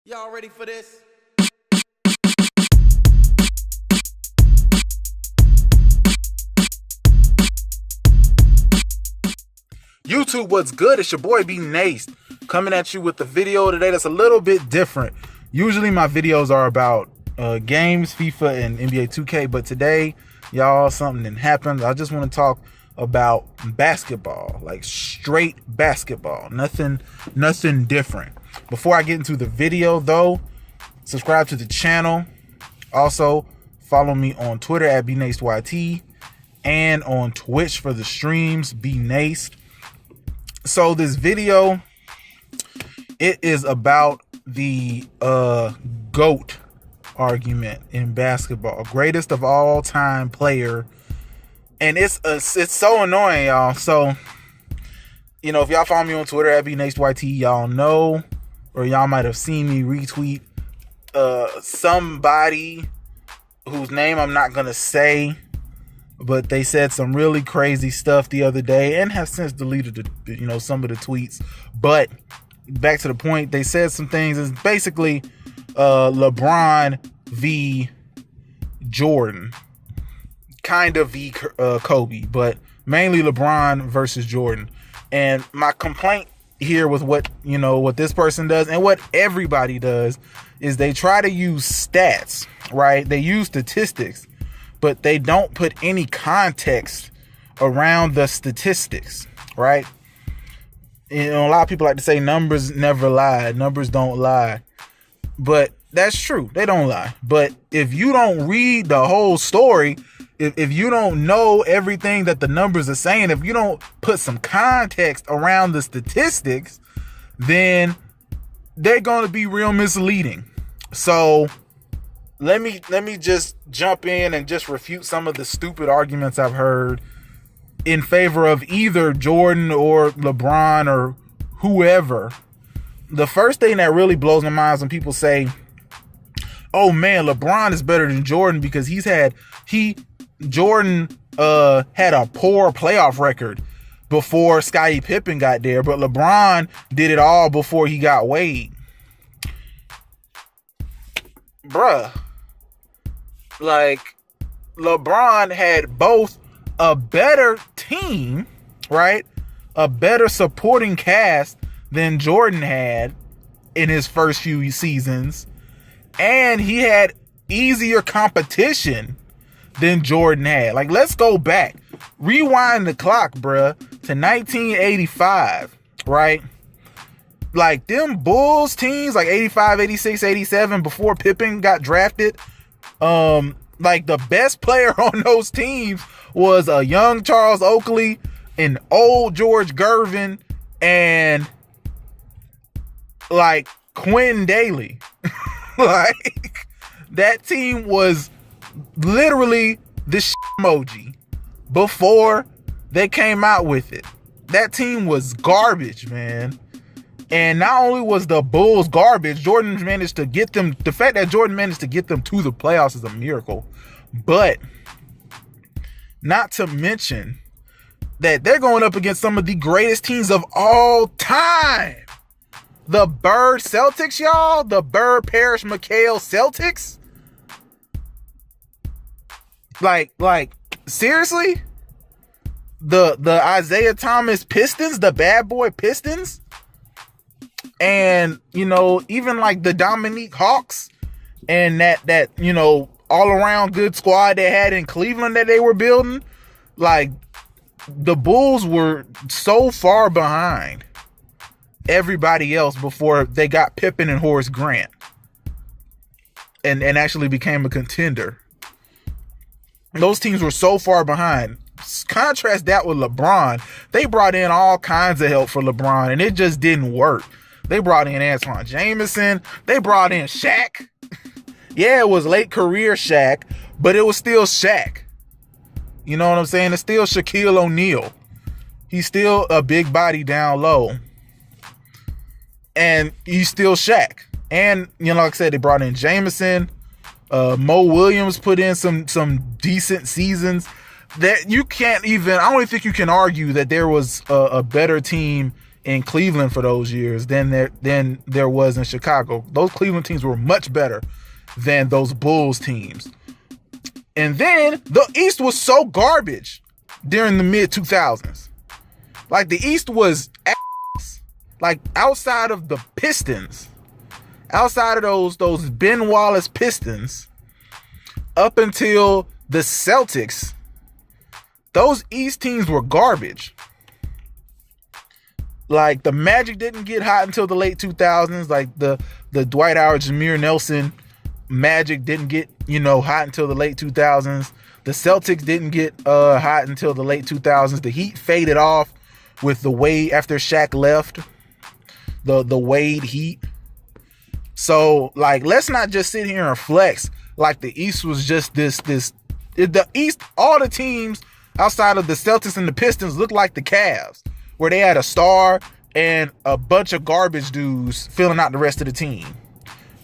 Y'all ready for this? YouTube, what's good? It's your boy B Nace coming at you with the video today that's a little bit different. Usually my videos are about games, FIFA and NBA 2K, but today, y'all, something happened. I just want to talk about basketball, like straight basketball. Nothing different. Before I get into the video though, subscribe to the channel. Also, follow me on Twitter at BNaceYT and on Twitch for the streams, BNace. So this video, it is about the GOAT argument in basketball, greatest of all time player, and it's so annoying, y'all. So, you know, if y'all follow me on Twitter at BNaceYT, y'all know, or y'all might have seen me retweet somebody whose name I'm not gonna say, but they said some really crazy stuff the other day and have since deleted some of the tweets. But back to the point, they said some things. It's basically LeBron v. Jordan, kind of v. Kobe, but mainly LeBron versus Jordan. And my complaint here with what this person does and what everybody does is they try to use stats, right? They use statistics, but they don't put any context around the statistics, right? You know, a lot of people like to say numbers never lie. Numbers don't lie. But that's true. They don't lie. But if you don't read the whole story, if you don't know everything that the numbers are saying, if you don't put some context around the statistics, then they're going to be real misleading. So let me just jump in and just refute some of the stupid arguments I've heard in favor of either Jordan or LeBron or whoever. The first thing that really blows my mind is when people say, oh man, LeBron is better than Jordan because Jordan had a poor playoff record before Scottie Pippen got there, but LeBron did it all before he got Wade. Bruh. Like, LeBron had both a better team, right? A better supporting cast than Jordan had in his first few seasons. And he had easier competition than Jordan had. Like, let's go back. Rewind the clock, bruh, to 1985, right? Like, them Bulls teams, like 85, 86, 87, before Pippen got drafted, like, the best player on those teams was a young Charles Oakley, an old George Gervin, and like Quinn Daly. Like, that team was literally the emoji before they came out with it. That team was garbage, man. And not only was the Bulls garbage, Jordan managed to get them. The fact that Jordan managed to get them to the playoffs is a miracle. But not to mention that they're going up against some of the greatest teams of all time. The Bird Celtics, y'all. The Bird Parrish McHale Celtics. Like seriously? The Isaiah Thomas Pistons, the bad boy Pistons. And, even like the Dominique Hawks and that all around good squad they had in Cleveland that they were building, like, the Bulls were so far behind everybody else before they got Pippen and Horace Grant and actually became a contender. Those teams were so far behind. Contrast that with LeBron. They brought in all kinds of help for LeBron and it just didn't work. They brought in Antoine Jameson. They brought in Shaq. Yeah, it was late career Shaq, but it was still Shaq. You know what I'm saying? It's still Shaquille O'Neal. He's still a big body down low. And he's still Shaq. And, like I said, they brought in Jameson. Mo Williams put in some decent seasons. That you can't even, I don't even think you can argue that there was a better team in Cleveland for those years than there was in Chicago. Those Cleveland teams were much better than those Bulls teams. And then the East was so garbage during the mid 2000s. Like, the East was ass. Like, outside of the Pistons, outside of those Ben Wallace Pistons, up until the Celtics, those East teams were garbage. Like, the Magic didn't get hot until the late 2000s. Like, the Dwight Howard, Jameer Nelson Magic didn't get, hot until the late 2000s. The Celtics didn't get hot until the late 2000s. The Heat faded off with the Wade, after Shaq left, the Wade Heat. So, like, let's not just sit here and flex like the East was just this. The East, all the teams outside of the Celtics and the Pistons looked like the Cavs, where they had a star and a bunch of garbage dudes filling out the rest of the team.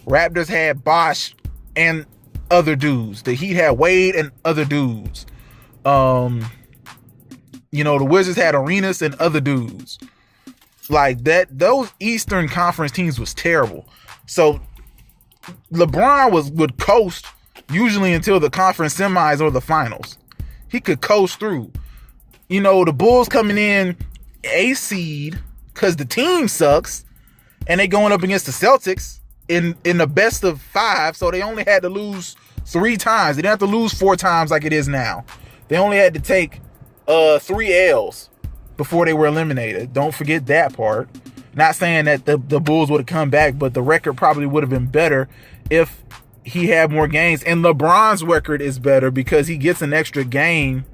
Raptors had Bosh and other dudes. The Heat had Wade and other dudes. The Wizards had Arenas and other dudes. Like that, those Eastern Conference teams was terrible. So LeBron would coast usually until the conference semis or the finals. He could coast through. The Bulls coming in a seed because the team sucks, and they going up against the Celtics in the best of 5, so they only had to lose 3 times. They didn't have to lose 4 times like it is now. They only had to take 3 L's before they were eliminated. Don't forget that part. Not saying that the Bulls would have come back, but the record probably would have been better if he had more games. And LeBron's record is better because he gets an extra game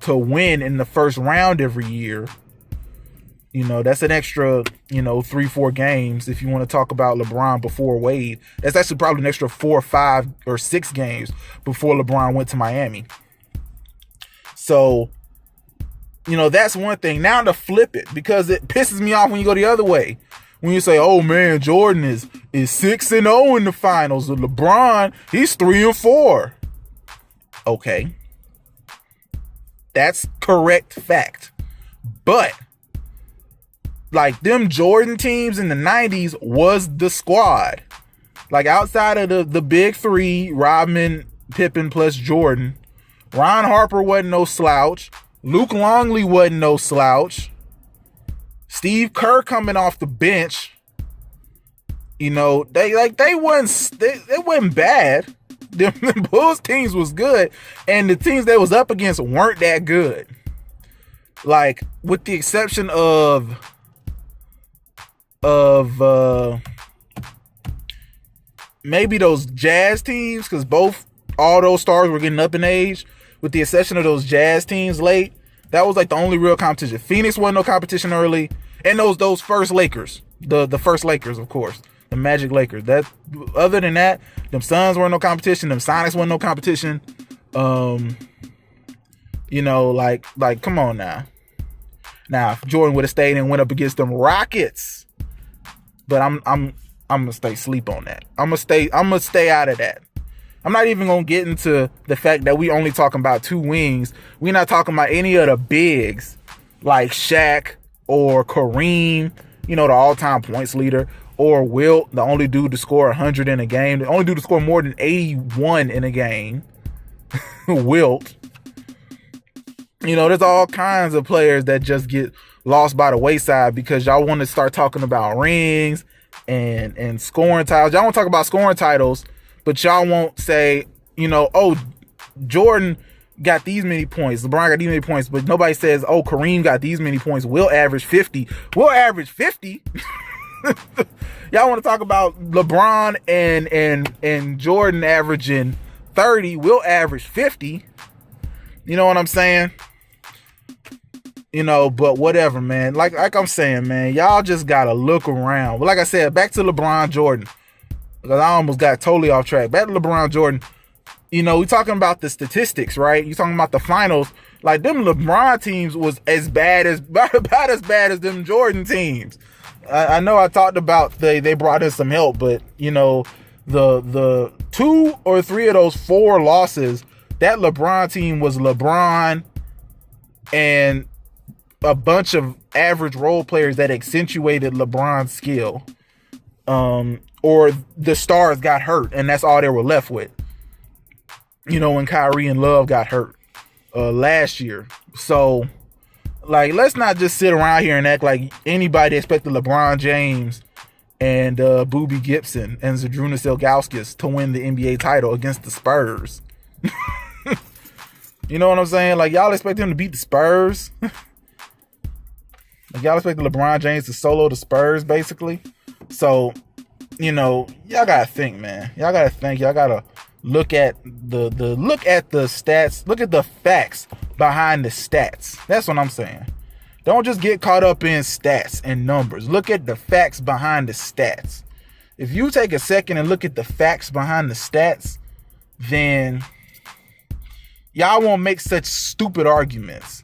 to win in the first round every year. That's an extra, 3-4 games. If you want to talk about LeBron before Wade, that's actually probably an extra 4, 5, or 6 games before LeBron went to Miami. So, that's one thing. Now to flip it, because it pisses me off when you go the other way. When you say, oh man, Jordan is 6-0 in the finals. LeBron, he's 3-4. Okay. That's correct fact. But like, them Jordan teams in the 90s was the squad. Like, outside of the big 3, Rodman, Pippen plus Jordan, Ron Harper wasn't no slouch. Luke Longley wasn't no slouch. Steve Kerr coming off the bench. They wasn't bad. The Bulls teams was good, and the teams they was up against weren't that good. Like, with the exception of maybe those Jazz teams, because all those stars were getting up in age. With the exception of those Jazz teams late, that was like the only real competition. Phoenix wasn't no competition early, and those first Lakers, the first Lakers, of course, the Magic Lakers. That, other than that, them Suns weren't no competition. Them Sonics weren't no competition. Like come on now. Now, if Jordan would have stayed and went up against them Rockets, but I'm gonna stay sleep on that. I'm gonna stay out of that. I'm not even gonna get into the fact that we only talking about 2 wings. We're not talking about any of the bigs like Shaq or Kareem, the all-time points leader, or Wilt, the only dude to score 100 in a game, the only dude to score more than 81 in a game. Wilt. There's all kinds of players that just get lost by the wayside because y'all want to start talking about rings and scoring titles. Y'all want to talk about scoring titles, but y'all won't say, oh, Jordan got these many points, LeBron got these many points, but nobody says, oh, Kareem got these many points. We'll average 50. We'll average 50. Y'all want to talk about LeBron and Jordan averaging 30. We'll average 50. You know what I'm saying? But whatever, man. Like I'm saying, man, y'all just gotta look around. But like I said, back to LeBron Jordan, because I almost got totally off track. Back to LeBron Jordan. We talking about the statistics, right? You talking about the finals. Like, them LeBron teams was about as bad as them Jordan teams. I know I talked about they brought in some help, but the 2 or 3 of those 4 losses, that LeBron team was LeBron and a bunch of average role players that accentuated LeBron's skill. Or the stars got hurt, and that's all they were left with. You know, when Kyrie and Love got hurt last year. So, like, let's not just sit around here and act like anybody expected LeBron James and Boobie Gibson and Zydrunas Ilgauskas to win the NBA title against the Spurs. You know what I'm saying? Like, y'all expect him to beat the Spurs? Like, y'all expect LeBron James to solo the Spurs, basically? So, you know, y'all gotta think, man. Y'all gotta think. Y'all gotta look at the stats. Look at the facts behind the stats. That's what I'm saying. Don't just get caught up in stats and numbers. Look at the facts behind the stats. If you take a second and look at the facts behind the stats, then y'all won't make such stupid arguments.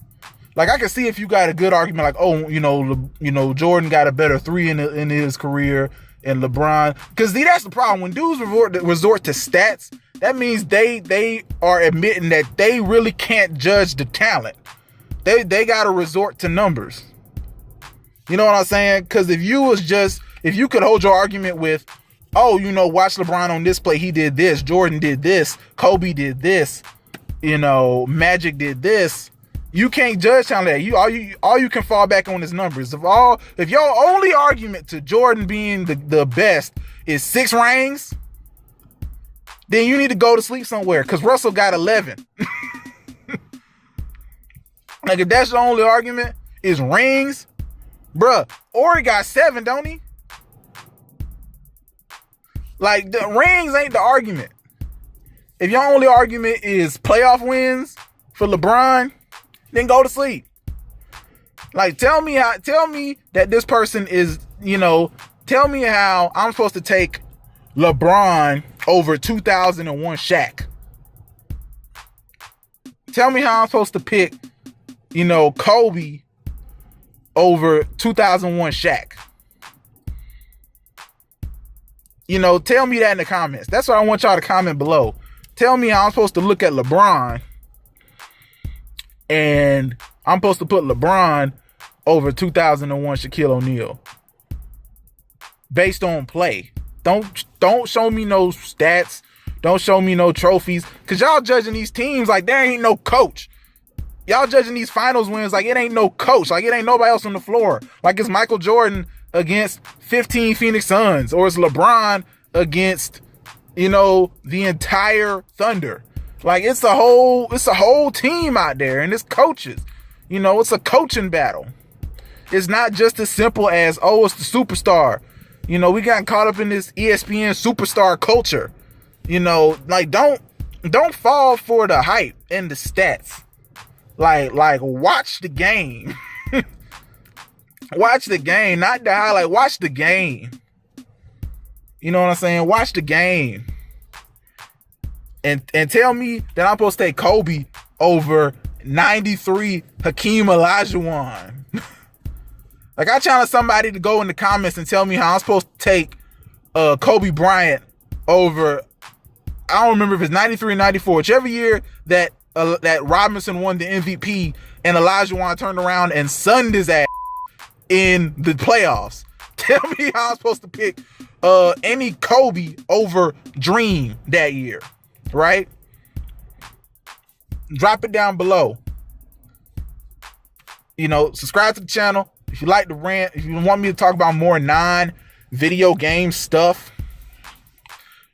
Like, I can see if you got a good argument, like, oh, you know, Jordan got a better three in his career, and LeBron, because see, that's the problem. When dudes resort to stats, that means they are admitting that they really can't judge the talent. They got to resort to numbers. You know what I'm saying? Because if you could hold your argument with, oh, you know, watch LeBron on this play, he did this, Jordan did this, Kobe did this, you know, Magic did this. You can't judge talent like that. All you can fall back on is numbers. If your only argument to Jordan being the best is 6 rings, then you need to go to sleep somewhere, because Russell got 11. Like, if that's your only argument is rings, bruh, Ori got 7, don't he? Like, the rings ain't the argument. If your only argument is playoff wins for LeBron, then go to sleep. Like, tell me that this person is, you know, tell me how I'm supposed to take LeBron over 2001 Shaq. Tell me how I'm supposed to pick, you know, Kobe over 2001 Shaq. You know, tell me that in the comments. That's what I want y'all to comment below. Tell me how I'm supposed to look at LeBron, and I'm supposed to put LeBron over 2001 Shaquille O'Neal based on play. Don't show me no stats. Don't show me no trophies, because y'all judging these teams like there ain't no coach. Y'all judging these finals wins like it ain't no coach. Like, it ain't nobody else on the floor. Like, it's Michael Jordan against 15 Phoenix Suns, or it's LeBron against, you know, the entire Thunder. Like, it's a whole team out there, and it's coaches. You know, it's a coaching battle. It's not just as simple as, oh, it's the superstar. You know, we got caught up in this ESPN superstar culture. You know, like, don't fall for the hype and the stats. Like watch the game. Watch the game, not the highlight. Watch the game. You know what I'm saying? Watch the game. And tell me that I'm supposed to take Kobe over 93 Hakeem Olajuwon. Like, I challenge somebody to go in the comments and tell me how I'm supposed to take Kobe Bryant over, I don't remember if it's 93 or 94, whichever year that Robinson won the MVP and Olajuwon turned around and sunned his ass in the playoffs. Tell me how I'm supposed to pick any Kobe over Dream that year, right? Drop it down below. You know, subscribe to the channel. If you like the rant, if you want me to talk about more non-video game stuff,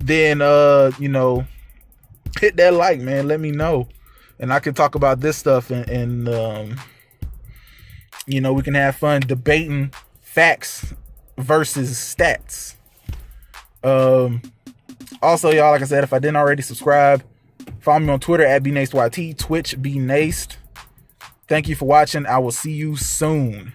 then, you know, hit that like, man. Let me know. And I can talk about this stuff, and you know, we can have fun debating facts versus stats. Also, y'all, like I said, if I didn't already subscribe, follow me on Twitter at bnastyt, Twitch bnast. Thank you for watching. I will see you soon.